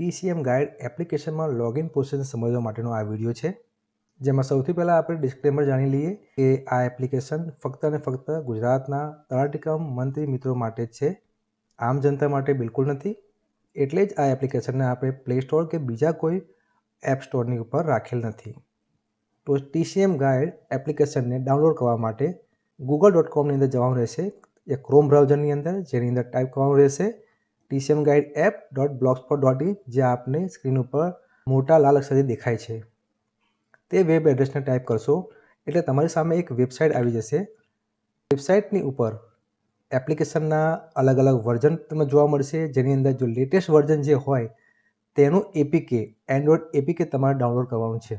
TCM guide એપ્લિકેશનમાં login process સમજવા માટેનો આ વિડીયો છે, જેમાં સૌથી પહેલાં આપણે ડિસ્ક્લેમર જાણી લઈએ કે આ એપ્લિકેશન ફક્ત અને ફક્ત ગુજરાતના તલાટીકમ મંત્રી મિત્રો માટે જ છે, આમ જનતા માટે બિલકુલ નથી. એટલે જ આ એપ્લિકેશનને આપણે પ્લે સ્ટોર કે બીજા કોઈ એપ સ્ટોરની ઉપર રાખેલ નથી. તો TCM ગાઈડ એપ્લિકેશનને ડાઉનલોડ કરવા માટે google.com ની અંદર જવાનું રહેશે, એ ક્રોમ બ્રાઉઝરની અંદર, જેની અંદર ટાઈપ કરવાનું રહેશે tcmguideapp.blogspot.in, જે આપને સ્ક્રીન ઉપર મોટા લાલ અક્ષરથી દેખાય છે. તે વેબ એડ્રેસને ટાઈપ કરશો એટલે તમારી સામે એક વેબસાઇટ આવી જશે. વેબસાઇટની ઉપર એપ્લિકેશનના અલગ અલગ વર્ઝન તમને જોવા મળશે, જેની અંદર જો લેટેસ્ટ વર્ઝન જે હોય તેનું એપીકે, એન્ડ્રોઇડ એપીકે તમારે ડાઉનલોડ કરવાનું છે.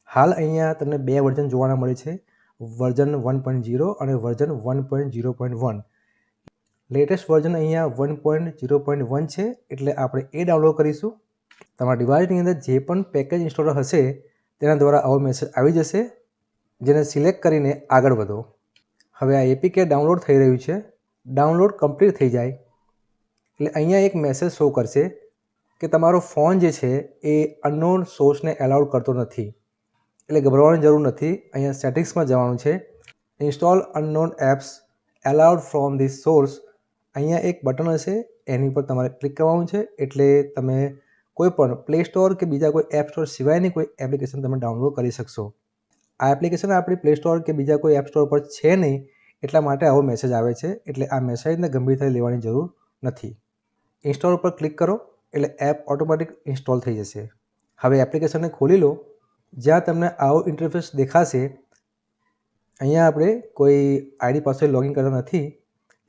હાલ અહીંયા તમને બે વર્ઝન જોવાના મળે છે, વર્ઝન 1.0 અને વર્ઝન 1.0.1. લેટેસ્ટ વર્ઝન અહીંયા 1.0.1 છે, એટલે આપણે એ ડાઉનલોડ કરીશું. તમારા ડિવાઇસની અંદર જે પણ પેકેજ ઇન્સ્ટોલર હશે તેના દ્વારા આવો મેસેજ આવી જશે, જેને સિલેક્ટ કરીને આગળ વધો. હવે આ એપીકે ડાઉનલોડ થઈ રહ્યું છે. ડાઉનલોડ કમ્પ્લીટ થઈ જાય એટલે અહીંયા એક મેસેજ શો કરશે કે તમારો ફોન જે છે એ અનનોન સોર્સને એલાઉડ કરતો નથી. એટલે ગભરાવાની જરૂર નથી. અહીંયા સેટિંગ્સમાં જવાનું છે, install unknown apps allowed from this source. અહીંયા એક બટન હશે, એની પર તમારે ક્લિક કરવાનું છે, એટલે તમે કોઈ પણ પ્લે સ્ટોર કે બીજા કોઈ એપ સ્ટોર સિવાયની કોઈ એપ્લિકેશન તમે ડાઉનલોડ કરી શકશો. આ એપ્લિકેશન આપણી પ્લે સ્ટોર કે બીજા કોઈ એપ સ્ટોર પર છે નહીં, એટલા માટે આવો મેસેજ આવે છે. એટલે આ મેસેજને ગંભીરતાથી લેવાની જરૂર નથી. ઇન્સ્ટોલ ઉપર ક્લિક કરો એટલે એપ ઓટોમેટિક ઇન્સ્ટોલ થઈ જશે. હવે એપ્લિકેશનને ખોલી લો. જ્યાં તમને આવો ઇન્ટરફેસ દેખાશે, અહીંયા આપણે કોઈ આઈડી પાસવર્ડ લોગિન કરતા નથી.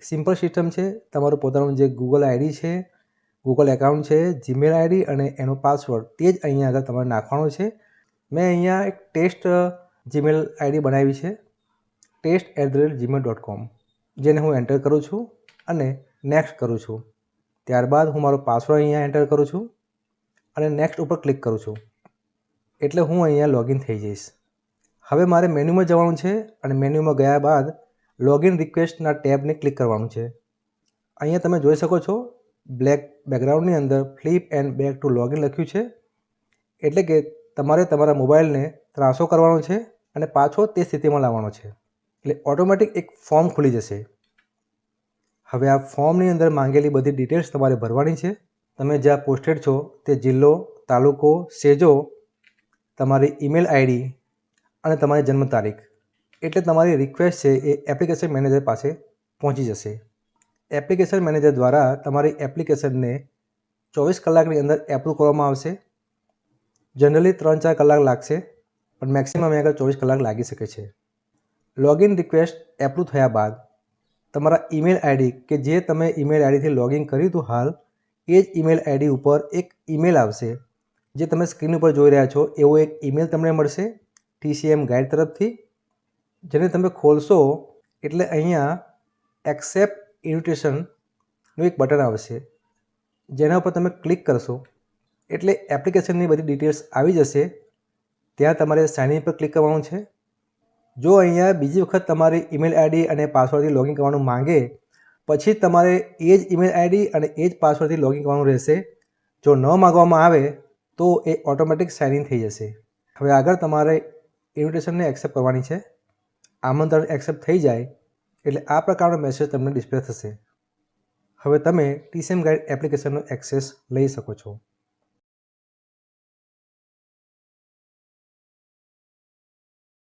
સિમ્પલ સિસ્ટમ છે. તમારું પોતાનું જે ગૂગલ આઈડી છે, ગૂગલ એકાઉન્ટ છે, જીમેલ આઈડી અને એનો પાસવર્ડ તે જ અહીંયા આગળ તમારે નાખવાનો છે. મેં અહીંયા એક ટેસ્ટ જીમેલ આઈડી બનાવી છે, test@gmail.com, જેને હું એન્ટર કરું છું અને નેક્સ્ટ કરું છું. ત્યારબાદ હું મારો પાસવર્ડ અહીંયા એન્ટર કરું છું અને નેક્સ્ટ ઉપર ક્લિક કરું છું, એટલે હું અહીંયા લોગિન થઈ જઈશ. હવે મારે મેન્યુમાં જવાનું છે અને મેન્યુમાં ગયા બાદ લોગિન રિક્વેસ્ટના ટેબને ક્લિક કરવાનું છે. અહીંયા તમે જોઈ શકો છો બ્લેક બેકગ્રાઉન્ડની અંદર flip and back to login લખ્યું છે, એટલે કે તમારે તમારા મોબાઈલને ત્રાંસો કરવાનો છે અને પાછો તે સ્થિતિમાં લાવવાનો છે. એટલે ઓટોમેટિક એક ફોર્મ ખુલી જશે. હવે આ ફોર્મની અંદર માંગેલી બધી ડિટેલ્સ તમારે ભરવાની છે. તમે જ્યાં પોસ્ટેડ છો તે જિલ્લો, તાલુકો, સેજો, તમારી ઈમેલ આઈડી અને તમારી જન્મ તારીખ. એટલે તમારી રિક્વેસ્ટ છે એ એપ્લિકેશન મેનેજર પાસે પહોંચી જશે. એપ્લિકેશન મેનેજર દ્વારા તમારી એપ્લિકેશનને 24 કલાકની અંદર એપ્રૂવ કરવામાં આવશે. જનરલી 3-4 કલાક લાગશે, પણ મેક્સિમમ આગળ 24 કલાક લાગી શકે છે. લોગિન રિક્વેસ્ટ એપ્રૂવ થયા બાદ તમારા ઈમેલ આઈડી કે જે તમે ઈમેલ આઈડીથી લોગિન કર્યું હતું હાલ, એ જ ઈમેલ આઈડી ઉપર એક ઈમેલ આવશે, જે તમે સ્ક્રીન ઉપર જોઈ રહ્યા છો. એવો એક ઈમેલ તમને મળશે TCM ગાઈડ તરફથી, જેને તમે ખોલશો એટલે અહીંયા એક્સેપ્ટ ઇન્વિટેશનનું એક બટન આવશે, જેના ઉપર તમે ક્લિક કરશો એટલે એપ્લિકેશનની બધી ડિટેલ્સ આવી જશે. ત્યાં તમારે સાઇન ઇન પર ક્લિક કરવાનું છે. જો અહીંયા બીજી વખત તમારી ઈમેલ આઈડી અને પાસવર્ડથી લોગિન કરવાનું માંગે, પછી તમારે એ જ ઈમેલ આઈડી અને એ જ પાસવર્ડથી લોગિન કરવાનું રહેશે. જો ન માગવામાં આવે તો એ ઓટોમેટિક સાઇન ઇન થઈ જશે. હવે આગળ તમારે ઇન્વિટેશનને એક્સેપ્ટ કરવાની છે. આમંત્રણ એક્સેપ્ટ થઈ જાય એટલે આ પ્રકારનો મેસેજ તમને ડિસ્પ્લે થશે. હવે તમે TCM ગાઈડ એપ્લિકેશનનો એક્સેસ લઈ શકો છો.